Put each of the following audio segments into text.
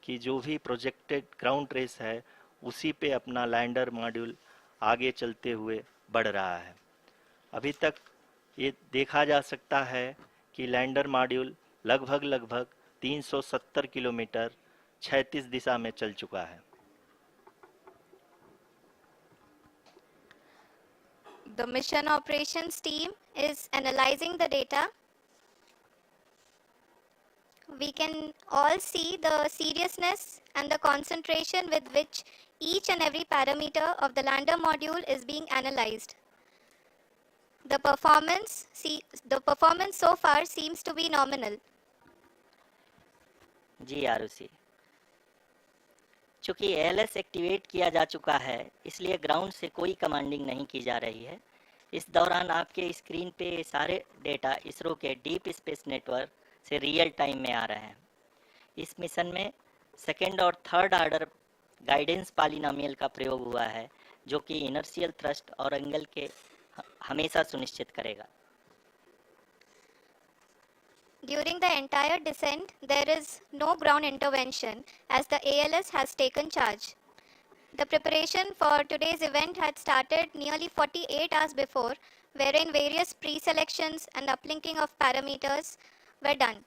कि जो भी प्रोजेक्टेड ग्राउंड रेस है उसी पे अपना लैंडर मॉड्यूल आगे चलते हुए बढ़ रहा है। अभी तक ये देखा जा सकता है कि लैंडर मॉड्यूल लगभग 370 किलोमीटर 36 दिशा में चल चुका है। The mission operations team is analyzing the data. We can all see the seriousness and the concentration with which each and every parameter of the lander module is being analyzed. The performance so far seems to be nominal. जी आरुषि, चूंकि ALS activate किया जा चुका है इसलिए ground से कोई commanding नहीं की जा रही है। इस दौरान आपके स्क्रीन पे सारे डेटा इसरो के डीप स्पेस नेटवर्क से रियल टाइम में आ रहे हैं। इस मिशन में सेकेंड और थर्ड ऑर्डर गाइडेंस पॉलिनोमियल का प्रयोग हुआ है जो कि इनर्शियल थ्रस्ट और एंगल के हमेशा सुनिश्चित करेगा। During the entire descent, there is no ground intervention as the ALS has taken charge. The preparation for today's event had started nearly 48 hours before, wherein various pre-selections and uplinking of parameters were done.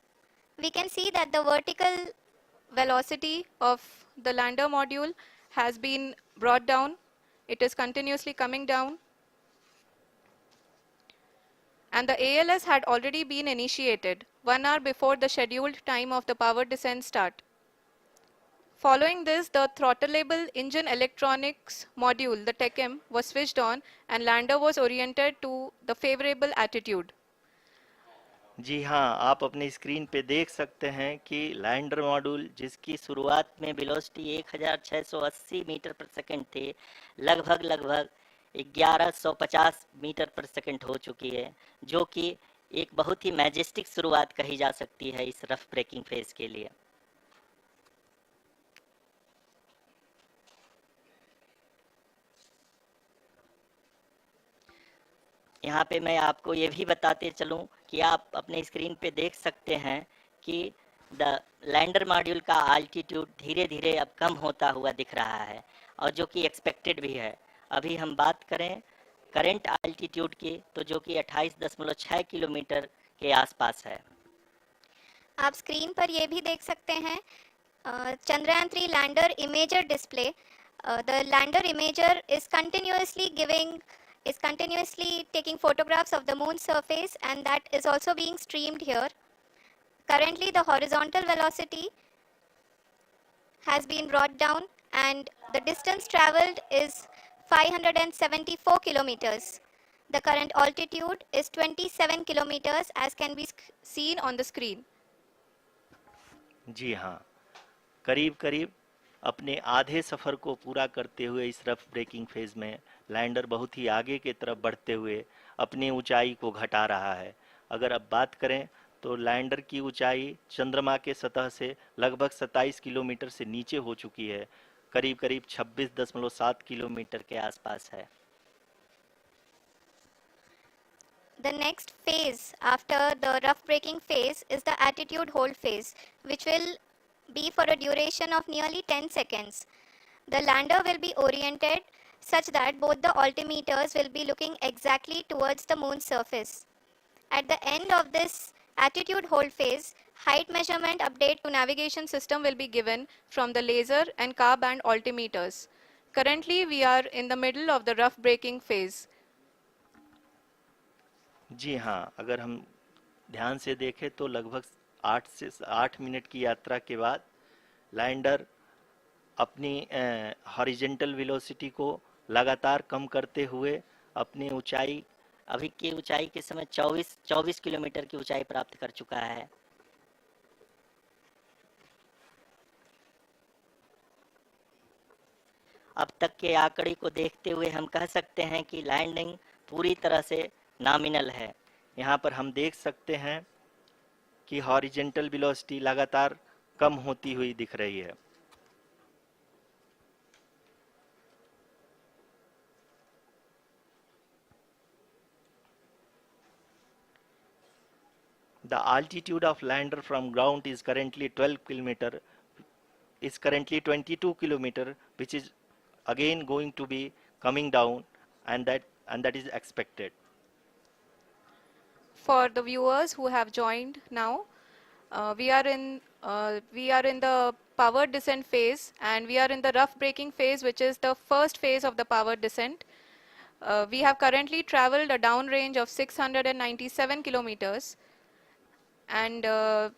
We can see that the vertical Velocity of the lander module has been brought down. It is continuously coming down. And the ALS had already been initiated 1 hour before the scheduled time of the power descent start. Following this, the throttleable engine electronics module, the TECM, was switched on and lander was oriented to the favorable attitude. जी हाँ, आप अपनी screen पे देख सकते हैं कि lander module जिसकी शुरुआत में वेलोसिटी 1680 मीटर पर सेकंड थी, लगभग 1150 मीटर पर सेकंड हो चुकी है, जो कि एक बहुत ही मैजेस्टिक शुरुआत कही जा सकती है इस रफ ब्रेकिंग फेज के लिए। यहाँ पे मैं आपको ये भी बताते चलूँ कि आप अपने स्क्रीन पे देख सकते हैं कि द लैंडर मॉड्यूल का आल्टीट्यूड धीरे धीरे अब कम होता हुआ दिख रहा है और जो कि एक्सपेक्टेड भी है। अभी हम बात करें करंट आल्टीट्यूड की तो जो कि 28.6 किलोमीटर के आसपास है। आप स्क्रीन पर ये भी देख सकते हैं Chandrayaan 3 lander imager display. The lander imager is continuously taking photographs of the moon's surface, and that is also being streamed here. Currently, the horizontal velocity has been brought down and the distance traveled is 574 kilometers. The current altitude is 27 kilometers as can be Seen on the screen. जी हाँ, करीब अपने आधे सफ़र को पूरा करते हुए इस rough breaking phase में लैंडर बहुत ही आगे की तरफ बढ़ते हुए अपनी ऊंचाई को घटा रहा है। अगर अब बात करें तो लैंडर की ऊंचाई चंद्रमा के सतह से लगभग 27 किलोमीटर से नीचे हो चुकी है, करीब 26.7 किलोमीटर के आसपास है। The next phase after the rough braking phase is the attitude hold phase, which will be for a duration of nearly 10 seconds. The lander will be oriented such that both the altimeters will be looking exactly towards the moon's surface. At the end of this attitude hold phase, height measurement Update to navigation system will be given from the laser and car band altimeters. Currently, we are in the middle of the rough braking phase. जी हाँ, अगर हम ध्यान से देखें तो लगभग 8 minute की यात्रा के बाद लैंडर अपनी हॉरिजेंटल वेलोसिटी को लगातार कम करते हुए अपनी ऊंचाई अभी की ऊंचाई के समय 24 किलोमीटर की ऊंचाई प्राप्त कर चुका है। अब तक के आंकड़े को देखते हुए हम कह सकते हैं कि लैंडिंग पूरी तरह से नॉमिनल है। यहाँ पर हम देख सकते हैं कि हॉरिजेंटल वेलोसिटी लगातार कम होती हुई दिख रही है। The altitude of lander from ground is currently 12 kilometer is currently 22 kilometer, which is again going to be coming down, and that is expected. For the viewers who have joined now, we are in the power descent phase, and we are in the rough braking phase, which is the first phase of the power descent. We have currently traveled a downrange of 697 kilometers, and the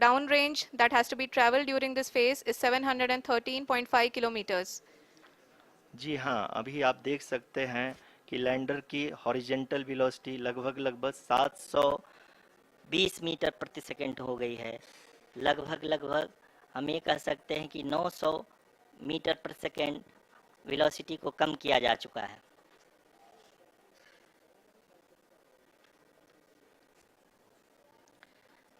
downrange that has to be traveled during this phase is 713.5 kilometers. जी हाँ, अभी आप देख सकते हैं कि lander की horizontal velocity लगभग लगभग 20 मीटर प्रति सेकंड हो गई है। लगभग हम ये कह सकते हैं कि 900 मीटर प्रति सेकंड वेलोसिटी को कम किया जा चुका है।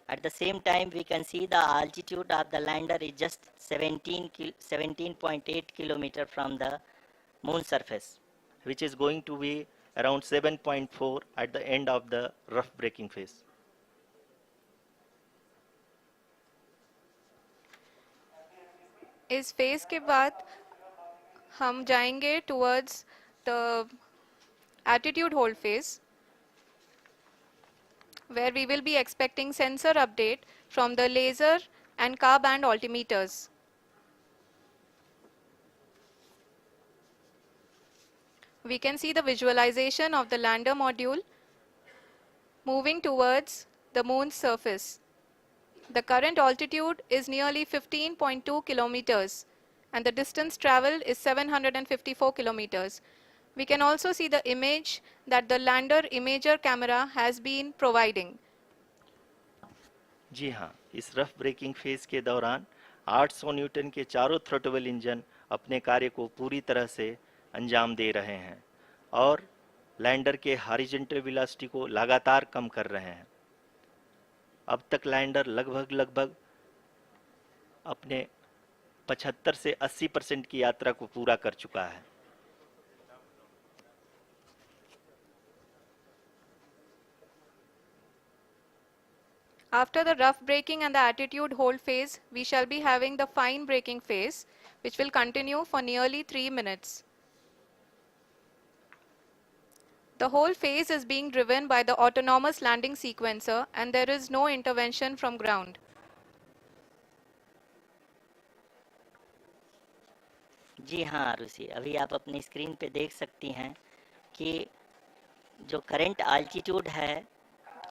At the same time, we can see the altitude of the lander is just 17.8 kilometer from the moon surface, which is going to be around 7.4 at the end of the rough braking phase. इस phase के बाद हम जाएंगे towards the attitude hold phase, where we will be expecting sensor update from the laser and car band altimeters. We can see the visualization of the lander module moving towards the moon's surface. The current altitude is nearly 15.2 kilometers, and the distance traveled is 754 kilometers. We can also see the image that the lander imager camera has been providing. जी हाँ, इस rough breaking phase के दौरान 800 Newton के चारों throttle engine अपने कार्य को पूरी तरह से अंजाम दे रहे हैं और लैंडर के हॉरिजॉन्टल वेलोसिटी को लगातार कम कर रहे हैं। अब तक लैंडर लगभग लगभग अपने 75 से 80% की यात्रा को पूरा कर चुका है। After the rough braking and the attitude hold phase, we shall be having the fine braking phase, which will continue for nearly 3 minutes. The whole phase is being driven by the autonomous landing sequencer, and there is no intervention from ground. जी हाँ आरुषि, अभी आप अपनी screen पे देख सकती हैं कि जो करंट आल्टीट्यूड है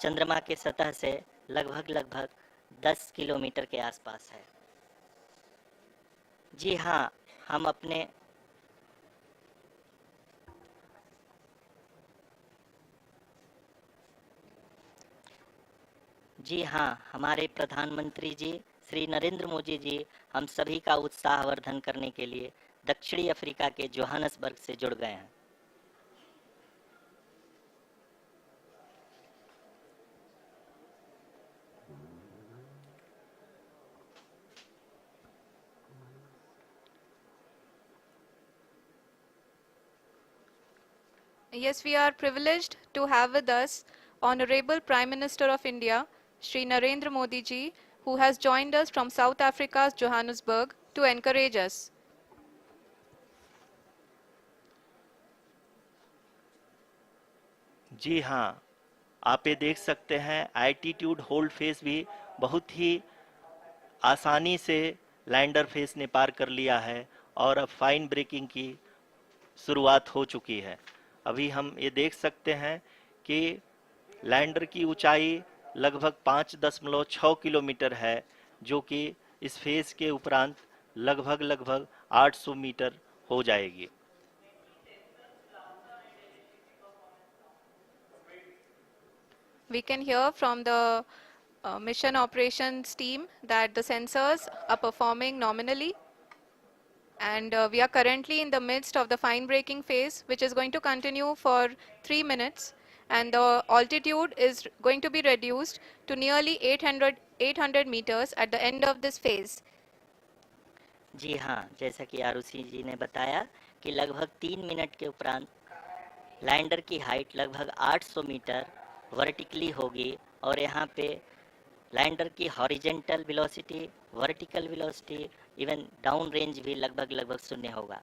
चंद्रमा के सतह से लगभग 10 किलोमीटर के आसपास है। जी हाँ, हम अपने जी हाँ, हमारे प्रधानमंत्री जी श्री नरेंद्र मोदी जी हम सभी का उत्साहवर्धन करने के लिए दक्षिणी अफ्रीका के जोहानसबर्ग से जुड़ गए हैं। Yes, we are privileged to have with us Honorable Prime Minister of India, Shri Narendra Modi ji, who has joined us from South Africa's Johannesburg to encourage us. जी हाँ, आप ये देख सकते हैं एल्टीट्यूड होल्ड फेज भी बहुत ही आसानी से लैंडर फेज ने पार कर लिया है और अब फाइन ब्रेकिंग की शुरुआत हो चुकी है। अभी हम ये देख सकते हैं कि लैंडर की ऊंचाई लगभग 5.6 किलोमीटर है, जो कि इस फेज के उपरांत लगभग लगभग 800 मीटर हो जाएगी। We can hear from the mission operations team that the sensors are performing nominally, and we are currently in the midst of the fine braking phase, which is going to continue for 3 minutes, and the altitude is going to be reduced to nearly 800 meters at the end of this phase. जी हाँ, जैसा कि आरुषि जी ने बताया कि लगभग 3 minute के उपरांत lander की हाइट लगभग 800 मीटर वर्टिकली होगी और यहाँ पे लैंडर की horizontal velocity, vertical velocity even down range भी लगभग लगभग शून्य होगा।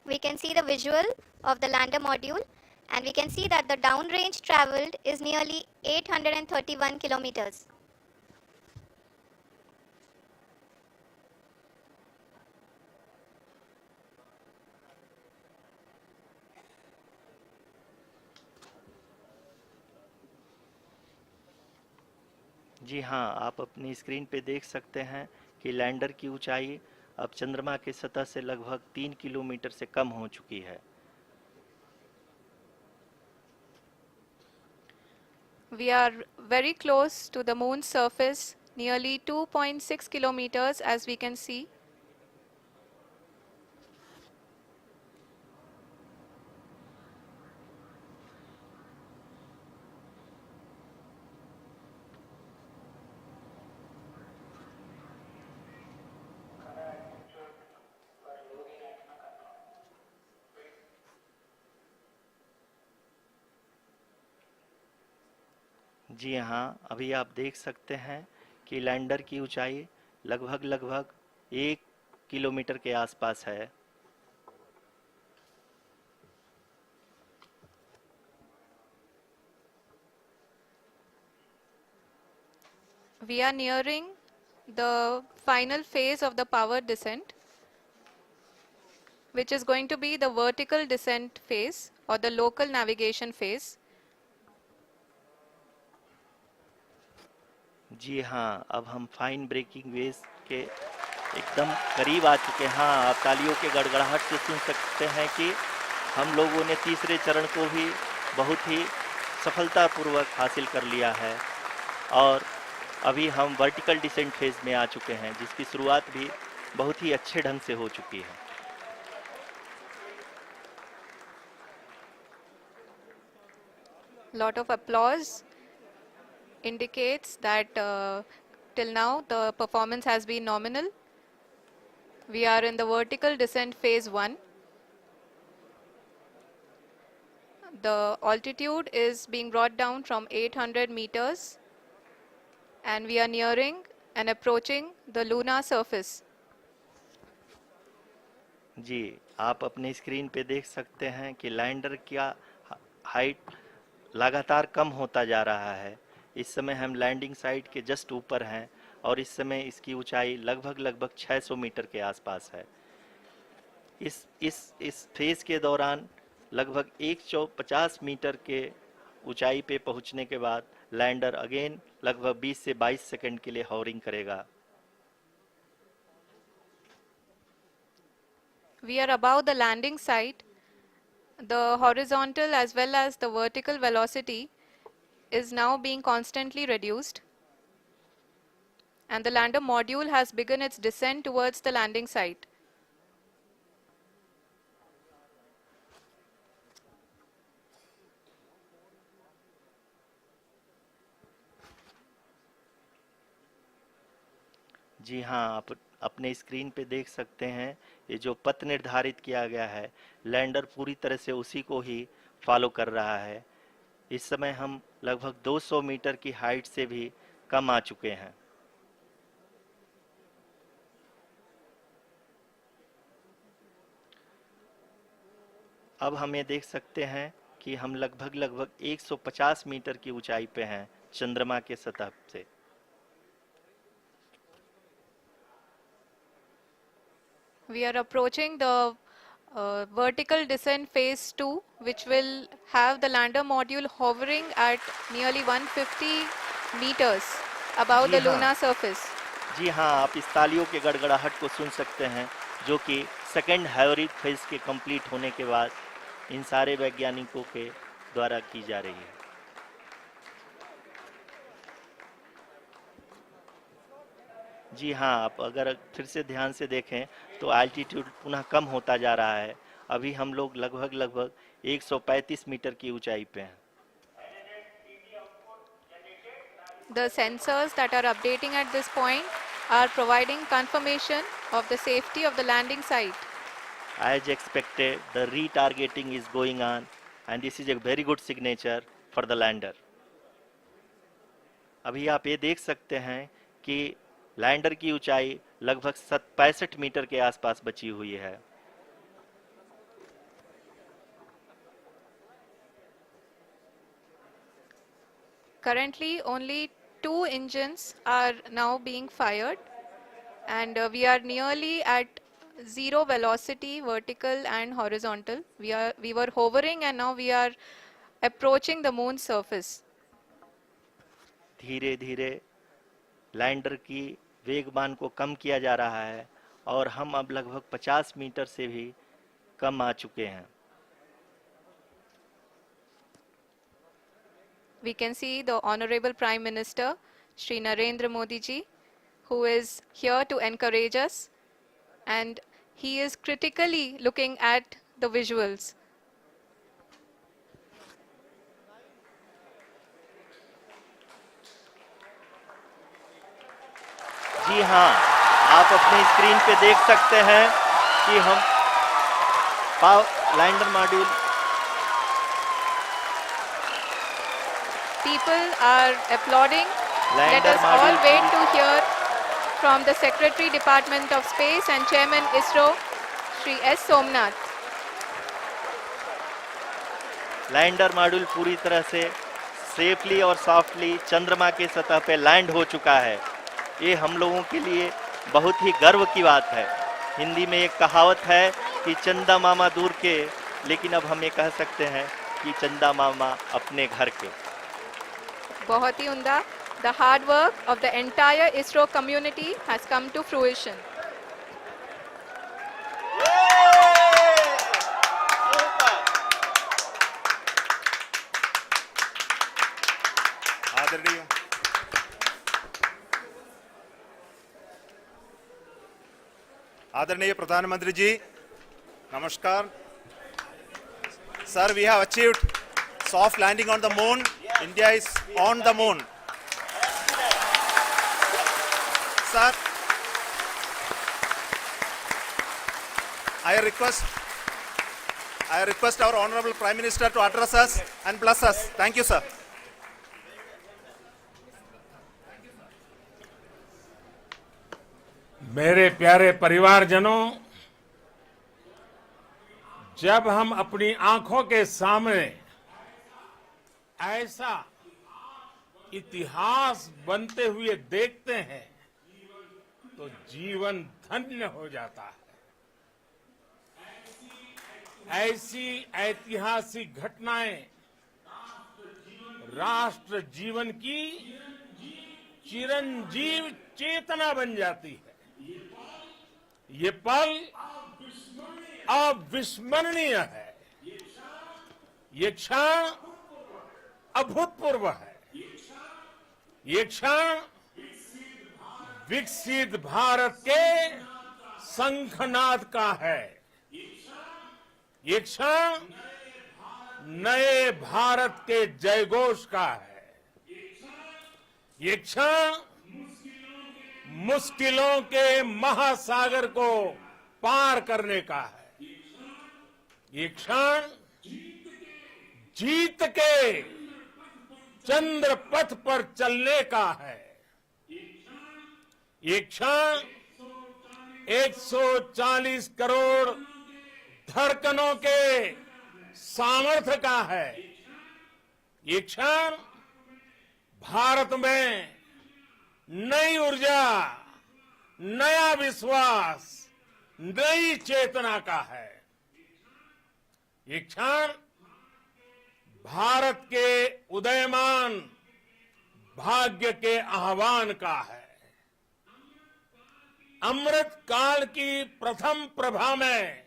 We can see the visual of the lander module, and we can see that the downrange traveled is nearly 831 kilometers. जी हाँ, आप अपनी स्क्रीन पे देख सकते हैं कि लैंडर की ऊंचाई अब चंद्रमा की सतह से लगभग 3 किलोमीटर से कम हो चुकी है। We are very close to the moon's surface, nearly 2.6 kilometers as we can see. जी हाँ, अभी आप देख सकते हैं कि लैंडर की ऊंचाई लगभग लगभग 1 किलोमीटर के आसपास है। We are nearing the final phase of the power descent, which is going to be the vertical descent phase or the local navigation phase. जी हाँ, अब हम फाइन ब्रेकिंग वेव्स के एकदम करीब आ चुके हैं। हाँ, आप तालियों के गड़गड़ाहट से सुन सकते हैं कि हम लोगों ने तीसरे चरण को भी बहुत ही सफलतापूर्वक हासिल कर लिया है और अभी हम वर्टिकल डिसेंट फेज में आ चुके हैं, जिसकी शुरुआत भी बहुत ही अच्छे ढंग से हो चुकी है। Lot of applause indicates that till now the performance has been nominal. We are in the vertical descent phase 1. The altitude is being brought down from 800 meters and we are nearing and approaching the lunar surface. जी, आप अपने screen पे देख सकते हैं कि lander का height लगातार कम होता जा रहा है। इस समय हम लैंडिंग साइट के जस्ट ऊपर हैं और इस समय इसकी ऊंचाई लगभग लगभग 600 मीटर के आसपास है। इस फेज के दौरान लगभग 150 मीटर के ऊंचाई पे पहुंचने के बाद लैंडर अगेन लगभग 20 से 22 सेकंड के लिए हॉवरिंग करेगा। We are above the landing site. The horizontal as well as the vertical velocity is now being constantly reduced and the lander module has begun its descent towards the landing site. जी हाँ, आप अपने screen पे देख सकते हैं ये जो पथ निर्धारित किया गया है, लैंडर पूरी तरह से उसी को ही फॉलो कर रहा है। इस समय हम लगभग 200 मीटर की हाइट से भी कम आ चुके हैं। अब हम ये देख सकते हैं कि हम लगभग लगभग 150 मीटर की ऊंचाई पे हैं चंद्रमा के सतह से। We are approaching the vertical descent phase 2, which will have the lander module hovering at nearly 150 meters above ji the हाँ, lunar surface. जी हाँ, आप इस तालियों के गड़गड़ाहट को सुन सकते हैं, जो कि सेकंड हाइब्रिड फेज के कंप्लीट होने के बाद इन सारे वैज्ञानिकों के द्वारा की जा रही है। जी हाँ, आप अगर फिर से ध्यान से देखें तो एल्टीट्यूड पुनः कम होता जा रहा है। अभी हम लोग लगभग लगभग 135 मीटर की ऊंचाई पे हैं। The sensors that are updating at this point are providing confirmation of the safety of the landing site. As expected, the retargeting is going on and this is a very good signature for the lander. अभी आप ये देख सकते हैं कि lander की ऊंचाई लगभग 65 मीटर के आसपास बची हुई है। Currently, only two engines are now being fired, and we are nearly at zero velocity, vertical and horizontal. We were hovering, and now we are approaching the moon's surface. धीरे धीरे लैंडर की वेगमान को कम किया जा रहा है और हम अब लगभग 50 मीटर से भी कम आ चुके हैं। We can see the Honorable Prime Minister, Shri Narendra Modi ji, who is here to encourage us, and he is critically looking at the visuals. जी हाँ, आप अपने स्क्रीन पे देख सकते हैं कि हम lander module People are applauding. Let lander us all module wait to hear from the Secretary Department of Space and Chairman ISRO, Shri S. Somnath. Lander module पूरी तरह से सेफली और सॉफ्टली चंद्रमा के सतह पे लैंड हो चुका है। ये हम लोगों के लिए बहुत ही गर्व की बात है। हिंदी में एक कहावत है कि चंदा मामा दूर के, लेकिन अब हम ये कह सकते हैं कि चंदा मामा अपने घर के। बहुत ही उम्दा. The hard work of the entire ISRO community has come to fruition. आदरणीय आदरणीय प्रधानमंत्री जी, नमस्कार. Sir, we have achieved soft landing on the moon. India is on the moon. Sir, I request our Honorable Prime Minister to address us and bless us. Thank you, sir. मेरे प्यारे परिवारजनों, जब हम अपनी आंखों के सामने ऐसा इतिहास बनते हुए देखते हैं तो जीवन धन्य हो जाता है। ऐसी ऐतिहासिक घटनाएं राष्ट्र जीवन की चिरंजीव चेतना बन जाती है। ये पल अविस्मरणीय है। ये क्षण अभूतपूर्व है। ये क्षण विकसित भारत के शंखनाद का है। ये क्षण नए भारत के जयघोष का है। ये क्षण मुश्किलों के महासागर को पार करने का है। ये क्षण जीत के चंद्र पथ पर चलने का है। ये क्षण 140 करोड़ धड़कनों के सामर्थ्य का है। ये क्षण भारत में नई ऊर्जा, नया विश्वास, नई चेतना का है। ये क्षण भारत के उदयमान भाग्य के आह्वान का है। अमृत काल की प्रथम प्रभा में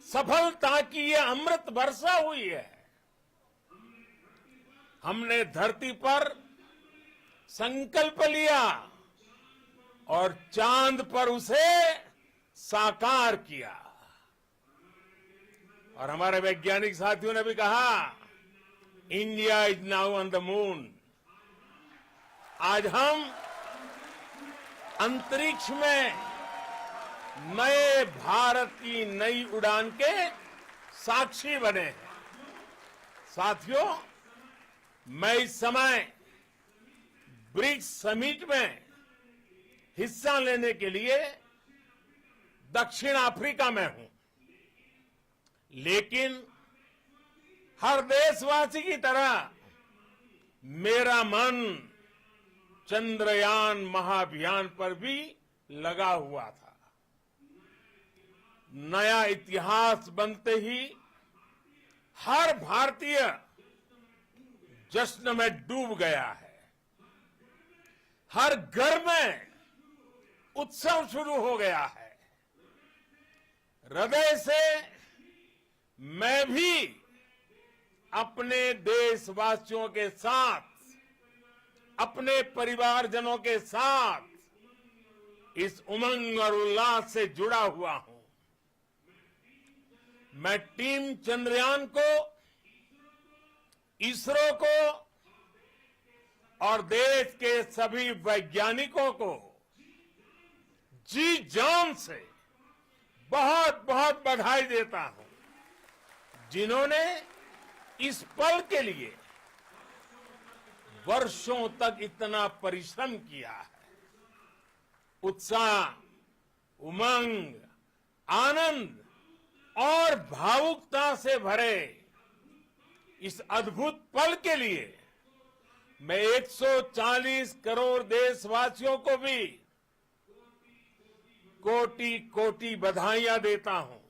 सफलता की ये अमृत वर्षा हुई है। हमने धरती पर संकल्प लिया और चांद पर उसे साकार किया। और हमारे वैज्ञानिक साथियों ने भी कहा, India is now on the moon. आज हम अंतरिक्ष में नए भारत की नई उड़ान के साक्षी बने हैं। साथियों, मैं इस समय ब्रिक्स समिट में हिस्सा लेने के लिए दक्षिण अफ्रीका में हूं, लेकिन हर देशवासी की तरह मेरा मन चंद्रयान महाअभियान पर भी लगा हुआ था। नया इतिहास बनते ही हर भारतीय जश्न में डूब गया है। हर घर में उत्सव शुरू हो गया है। हृदय से मैं भी अपने देशवासियों के साथ, अपने परिवारजनों के साथ इस उमंग और उल्लास से जुड़ा हुआ हूं। मैं टीम चंद्रयान को, इसरो को और देश के सभी वैज्ञानिकों को जी जान से बहुत बहुत बधाई देता हूं, जिन्होंने इस पल के लिए वर्षों तक इतना परिश्रम किया है। उत्साह, उमंग, आनंद और भावुकता से भरे इस अद्भुत पल के लिए मैं 140 करोड़ देशवासियों को भी कोटि कोटि बधाइयां देता हूं।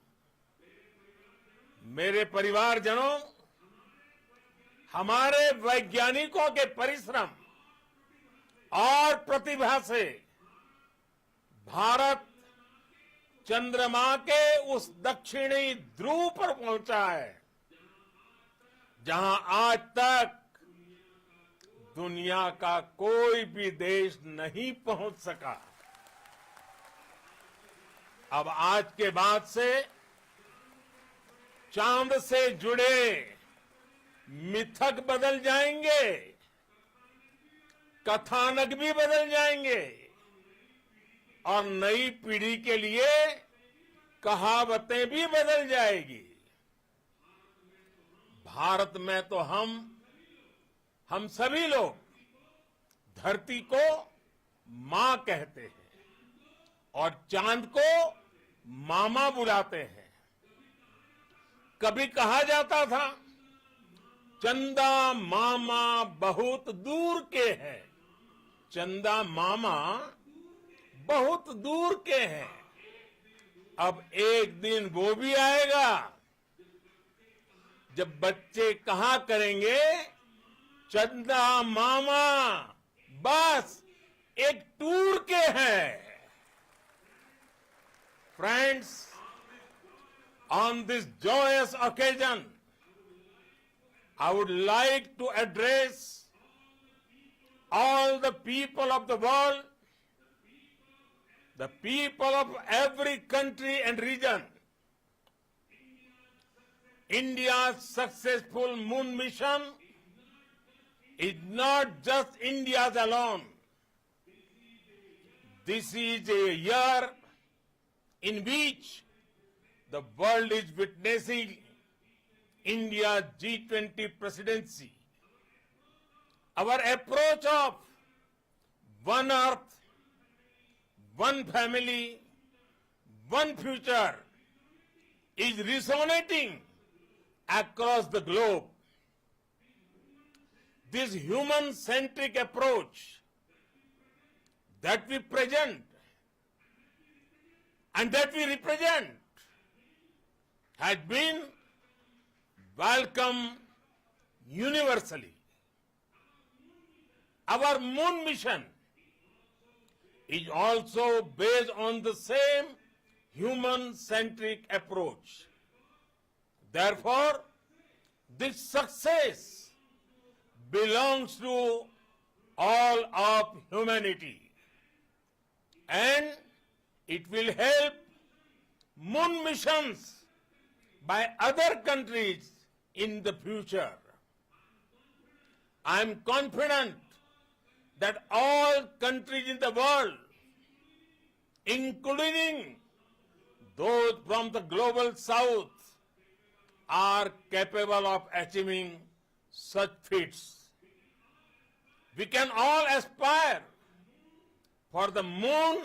मेरे परिवारजनों, हमारे वैज्ञानिकों के परिश्रम और प्रतिभा से भारत चंद्रमा के उस दक्षिणी ध्रुव पर पहुंचा है, जहां आज तक दुनिया का कोई भी देश नहीं पहुंच सका। अब आज के बाद से चांद से जुड़े मिथक बदल जाएंगे, कथानक भी बदल जाएंगे और नई पीढ़ी के लिए कहावतें भी बदल जाएगी। भारत में तो हम सभी लोग धरती को मां कहते हैं और चांद को मामा बुलाते हैं। कभी कहा जाता था, चंदा मामा बहुत दूर के हैं। चंदा मामा बहुत दूर के हैं। अब एक दिन वो भी आएगा जब बच्चे कहा करेंगे, चंदा मामा बस एक टूर के हैं। Friends, on this joyous occasion, I would like to address all the people of the world, the people of every country and region. India's successful moon mission is not just India's alone. This is a year in which the world is witnessing India's G20 presidency. Our approach of one earth, one family, one future is resonating across the globe. This human-centric approach that we present and that we represent has been welcomed universally. Our moon mission is also based on the same human-centric approach. Therefore, this success belongs to all of humanity, and it will help moon missions by other countries in the future. I am confident that all countries in the world, including those from the global south, are capable of achieving such feats. We can all aspire for the moon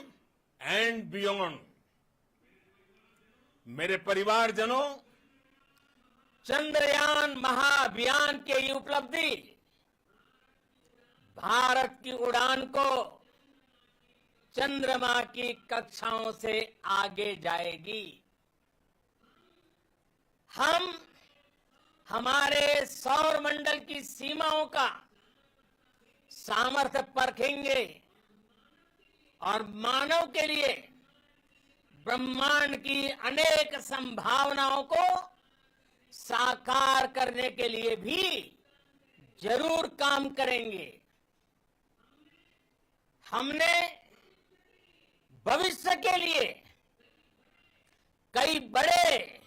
and beyond. मेरे परिवारजनों, चंद्रयान महाअभियान के ये उपलब्धि भारत की उड़ान को चंद्रमा की कक्षाओं से आगे जाएगी। हम हमारे सौर मंडल की सीमाओं का सामर्थ्य परखेंगे और मानव के लिए ब्रह्मांड की अनेक संभावनाओं को साकार करने के लिए भी जरूर काम करेंगे। हमने भविष्य के लिए कई बड़े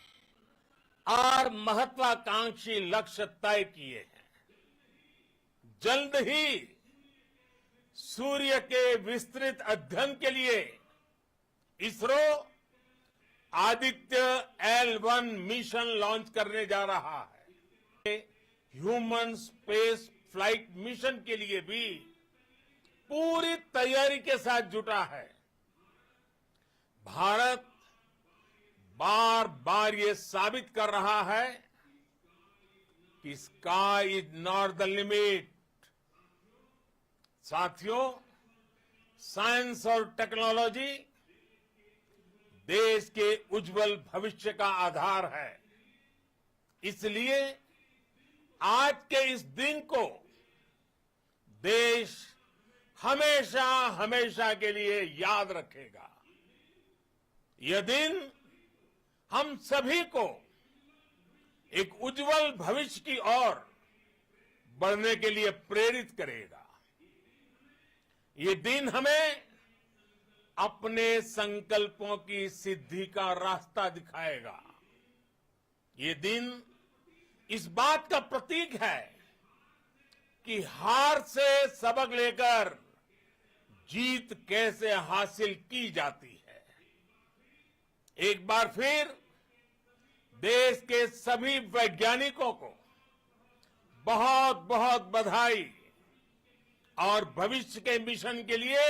और महत्वाकांक्षी लक्ष्य तय किए हैं। जल्द ही सूर्य के विस्तृत अध्ययन के लिए ISRO Aditya L1 mission launch करने जा रहा है। ह्यूमन स्पेस फ्लाइट मिशन के लिए भी पूरी तैयारी के साथ जुटा है। भारत बार बार ये साबित कर रहा है कि sky is not the limit. साथियों, साइंस और टेक्नोलॉजी देश के उज्जवल भविष्य का आधार है। इसलिए आज के इस दिन को देश हमेशा हमेशा के लिए याद रखेगा। यह दिन हम सभी को एक उज्जवल भविष्य की ओर बढ़ने के लिए प्रेरित करेगा। ये दिन हमें अपने संकल्पों की सिद्धि का रास्ता दिखाएगा। ये दिन इस बात का प्रतीक है कि हार से सबक लेकर जीत कैसे हासिल की जाती है। एक बार फिर देश के सभी वैज्ञानिकों को बहुत बहुत बधाई और भविष्य के मिशन के लिए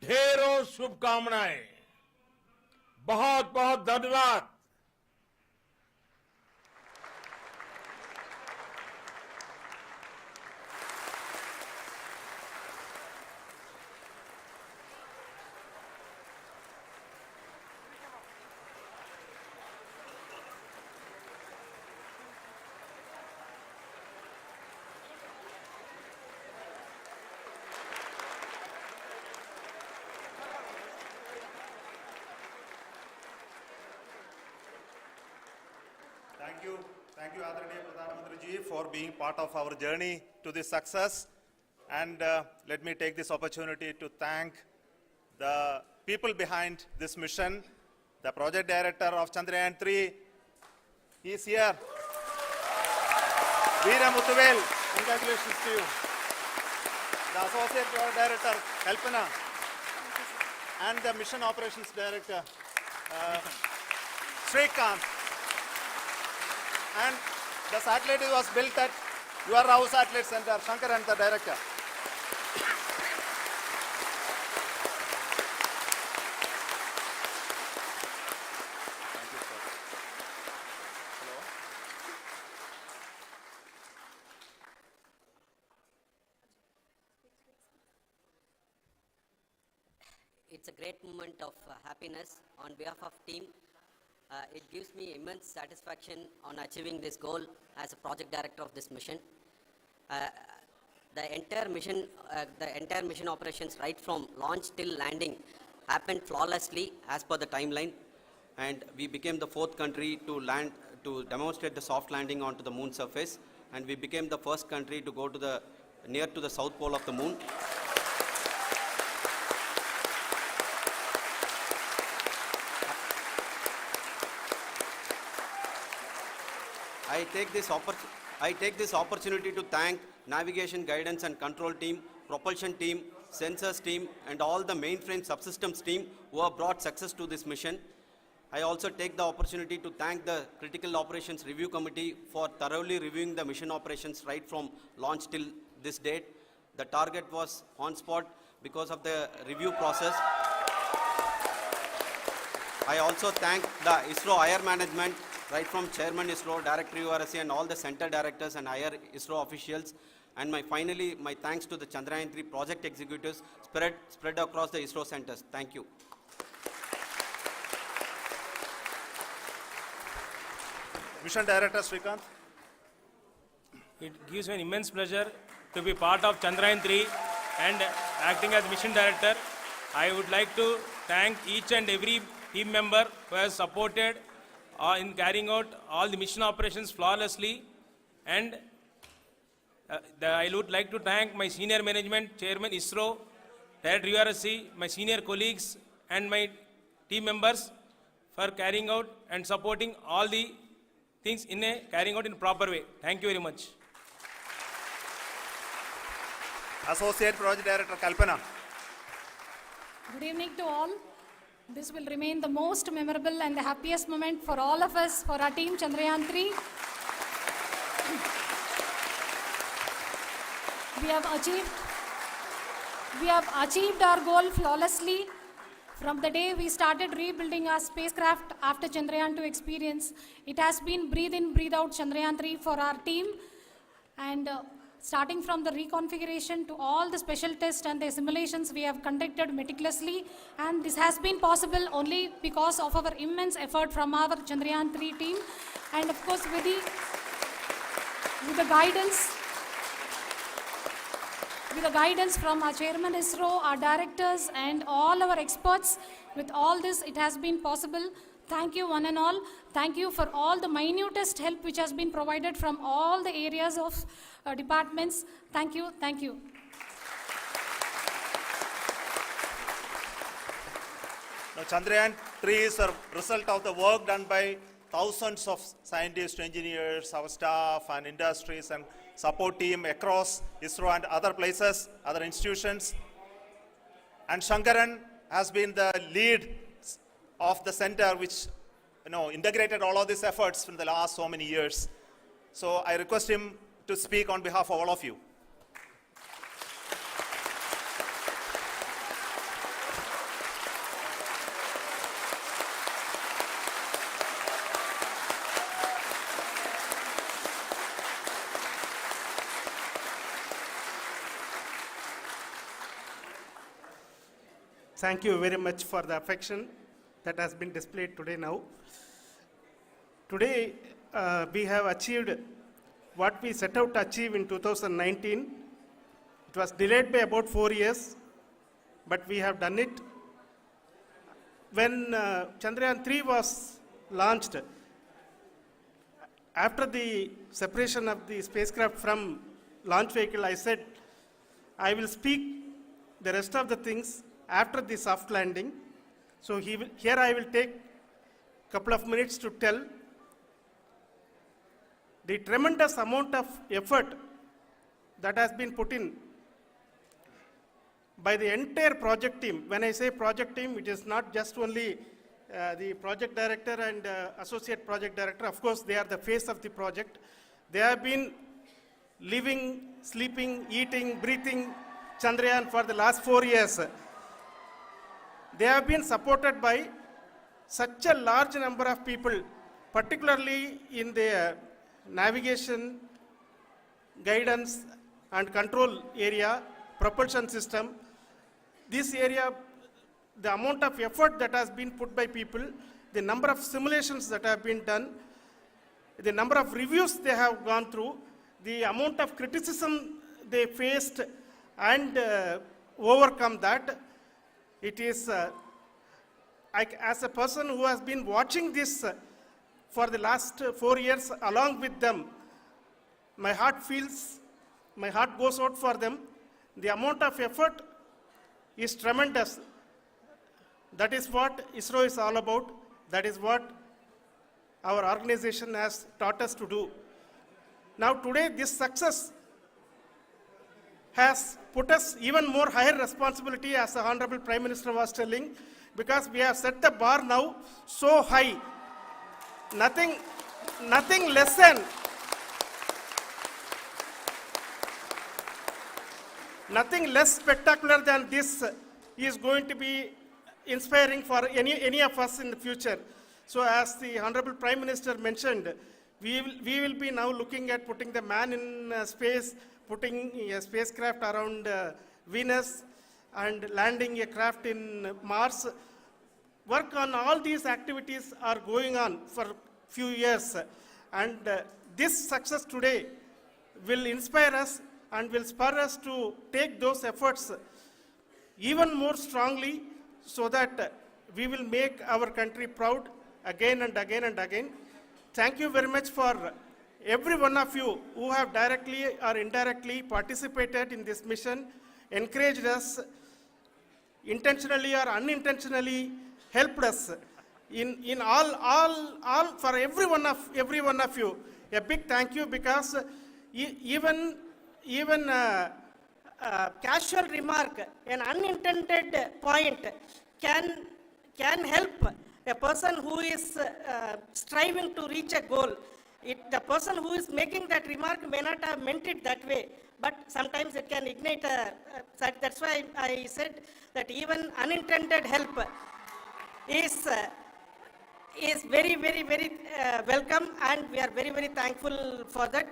ढेरों शुभकामनाएं। बहुत बहुत धन्यवाद। Thank you, Adaraniya Pradhan Mantri ji, for being part of our journey to this success. And let me take this opportunity to thank the people behind this mission. The project director of Chandrayaan 3, he is here. Veera Muthuvel, congratulations to you. The associate project director, Kalpana, and the mission operations director, Srikanth. And the satellite was built at your Rao Satellite Center, Shankar and the director. Thank you, sir. Hello. It's a great moment of happiness on behalf of team. It gives me immense satisfaction on achieving this goal as a project director of this mission. The entire mission operations right from launch till landing happened flawlessly as per the timeline, and we became the fourth country to land to demonstrate the soft landing onto the moon surface, and we became the first country to go to the near to the south pole of the moon. I take this opportunity to thank navigation, guidance and control team, propulsion team, sensors team and all the mainframe subsystems team who have brought success to this mission. I also take the opportunity to thank the Critical Operations Review Committee for thoroughly reviewing the mission operations right from launch till this date. The target was on spot because of the review process. I also thank the ISRO higher management, right from Chairman ISRO, Director URSC, and all the center directors and higher ISRO officials. And finally, my thanks to the Chandrayaan 3 project executives spread across the ISRO centers. Thank you. Mission Director Srikanth. It gives me an immense pleasure to be part of Chandrayaan 3 and acting as Mission Director. I would like to thank each and every team member who has supported in carrying out all the mission operations flawlessly. And I would like to thank my senior management, Chairman ISRO, Director URSC, my senior colleagues and my team members for carrying out and supporting all the things carrying out in a proper way. Thank you very much. Associate Project Director Kalpana. Good evening to all. This will remain the most memorable and the happiest moment for all of us, for our team Chandrayaan 3. We have achieved our goal flawlessly. From the day we started rebuilding our spacecraft after Chandrayaan 2 experience, it has been breathe in, breathe out Chandrayaan 3 for our team. And starting from the reconfiguration to all the special tests and the simulations we have conducted meticulously. And this has been possible only because of our immense effort from our Chandrayaan 3 team. And of course with the guidance from our Chairman ISRO, our directors and all our experts. With all this, it has been possible. Thank you one and all. Thank you for all the minutest help which has been provided from all the areas of departments. Thank you. Thank you. Now, Chandrayaan 3 is a result of the work done by thousands of scientists, engineers, our staff and industries and support team across ISRO and other places, other institutions. And Shankaran has been the lead of the center which integrated all of these efforts in the last so many years. So I request him to speak on behalf of all of you. Thank you very much for the affection that has been displayed today now. Today, we have achieved what we set out to achieve in 2019. It was delayed by about 4 years, but we have done it. When Chandrayaan 3 was launched, after the separation of the spacecraft from launch vehicle, I said, I will speak the rest of the things after the soft landing. So here I will take a couple of minutes to tell the tremendous amount of effort that has been put in by the entire project team. When I say project team, it is not just only the project director and associate project director. Of course, they are the face of the project. They have been living, sleeping, eating, breathing Chandrayaan for the last 4 years. They have been supported by such a large number of people, particularly in the navigation, guidance and control area, propulsion system. This area, the amount of effort that has been put by people, the number of simulations that have been done, the number of reviews they have gone through, the amount of criticism they faced and overcome that. It is, as a person who has been watching this for the last 4 years along with them, my heart goes out for them. The amount of effort is tremendous. That is what ISRO is all about. That is what our organization has taught us to do. Now today this success has put us even more higher responsibility, as the Honorable Prime Minister was telling, because we have set the bar now so high. Nothing less than Nothing less spectacular than this is going to be inspiring for any of us in the future. So as the Honorable Prime Minister mentioned, we will be now looking at putting the man in space, putting a spacecraft around Venus, and landing a craft in Mars. Work on all these activities are going on for few years, and this success today will inspire us and will spur us to take those efforts even more strongly, so that we will make our country proud again and again and again. Thank you very much for every one of you who have directly or indirectly participated in this mission, encouraged us, intentionally or unintentionally helped us in all for every one of you. A big thank you, because even casual remark, an unintended point can help a person who is striving to reach a goal. The person who is making that remark may not have meant it that way, but sometimes it can ignite that's why I said that even unintended help is very, very, very welcome, and we are very, very thankful for that.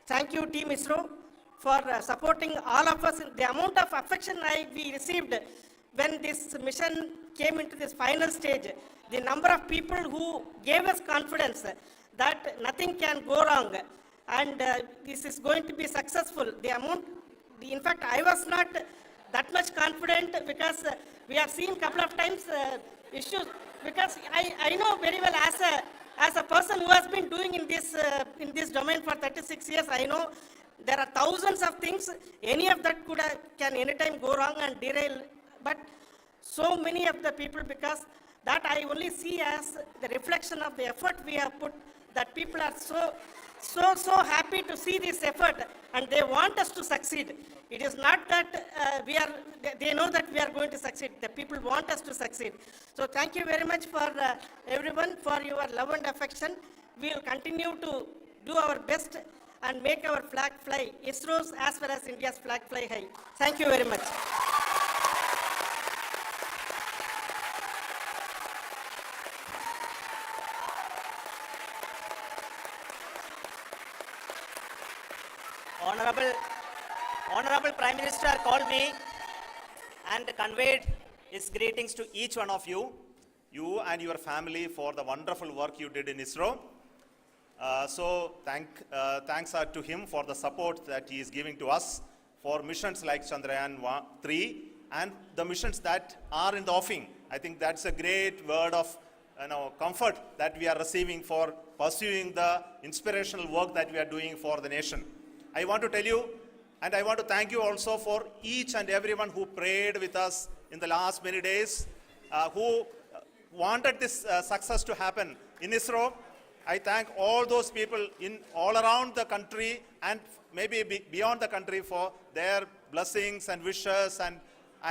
Thank you, Team ISRO, for supporting all of us. The amount of affection we received when this mission came into this final stage, the number of people who gave us confidence that nothing can go wrong, and this is going to be successful. In fact, I was not that much confident, because we have seen couple of times issues, because I know very well as a person who has been doing in this domain for 36 years, I know there are thousands of things. Any of that can anytime go wrong and derail. But so many of the people, because that I only see as the reflection of the effort we have put, that people are so happy to see this effort, and they want us to succeed. It is not that they know that we are going to succeed. The people want us to succeed. So thank you very much for everyone for your love and affection. We will continue to do our best and make our flag fly, ISRO's as well as India's flag fly high. Thank you very much. Honorable Prime Minister called me and conveyed his greetings to each one of you and your family, for the wonderful work you did in ISRO. Thanks are to him for the support that he is giving to us for missions like Chandrayaan 3 and the missions that are in the offing. I think that's a great word of comfort that we are receiving for pursuing the inspirational work that we are doing for the nation. I want to tell you, and I want to thank you also for each and everyone who prayed with us in the last many days, who wanted this success to happen in ISRO. I thank all those people all around the country and maybe beyond the country for their blessings and wishes and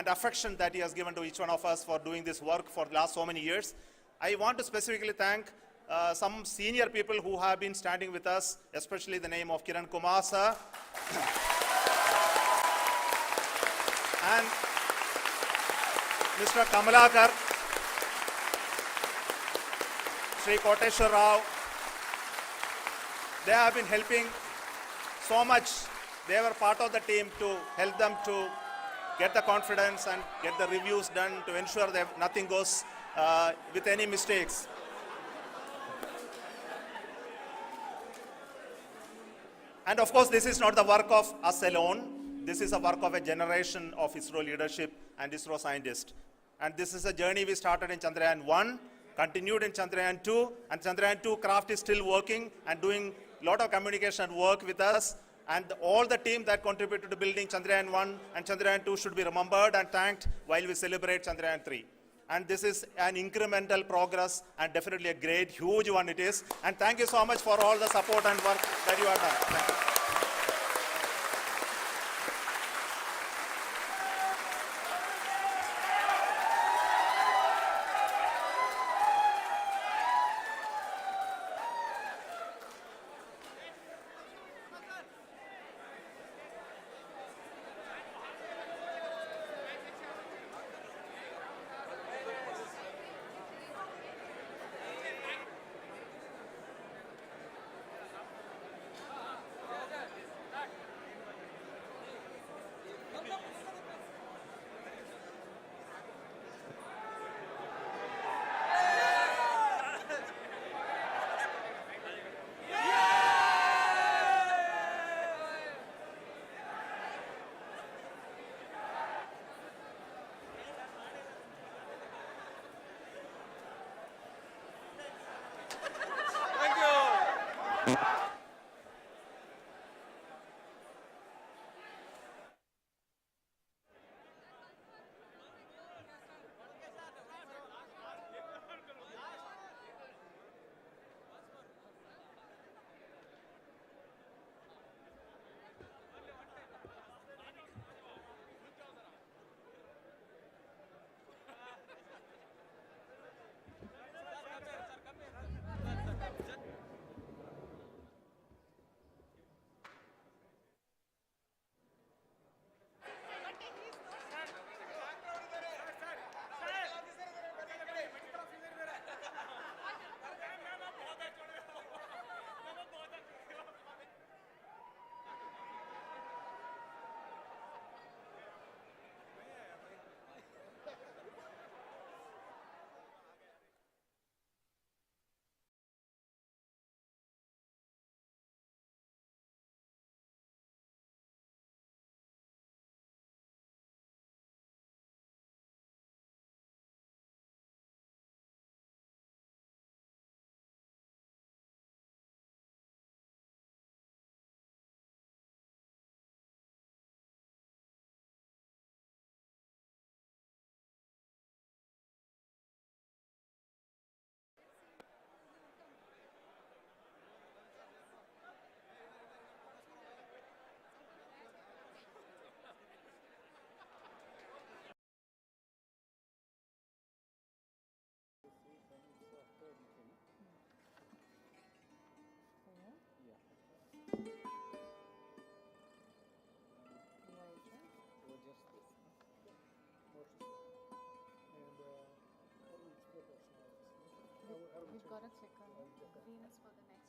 affection that he has given to each one of us for doing this work for the last so many years. I want to specifically thank some senior people who have been standing with us, especially the name of Kiran Kumar sir and Mr. Kamalakar, Sri Koteshwar Rao. They have been helping so much. They were part of the team to help them to get the confidence and get the reviews done to ensure that nothing goes with any mistakes. And of course, this is not the work of us alone. This is a work of a generation of ISRO leadership and ISRO scientists. And this is a journey we started in Chandrayaan 1, continued in Chandrayaan 2, and Chandrayaan 2 craft is still working and doing a lot of communication work with us. And all the team that contributed to building Chandrayaan 1 and Chandrayaan 2 should be remembered and thanked while we celebrate Chandrayaan 3. And this is an incremental progress and definitely a great, huge one it is. And thank you so much for all the support and work that you have done. Thank you. We've got a clicker. Green is for the next.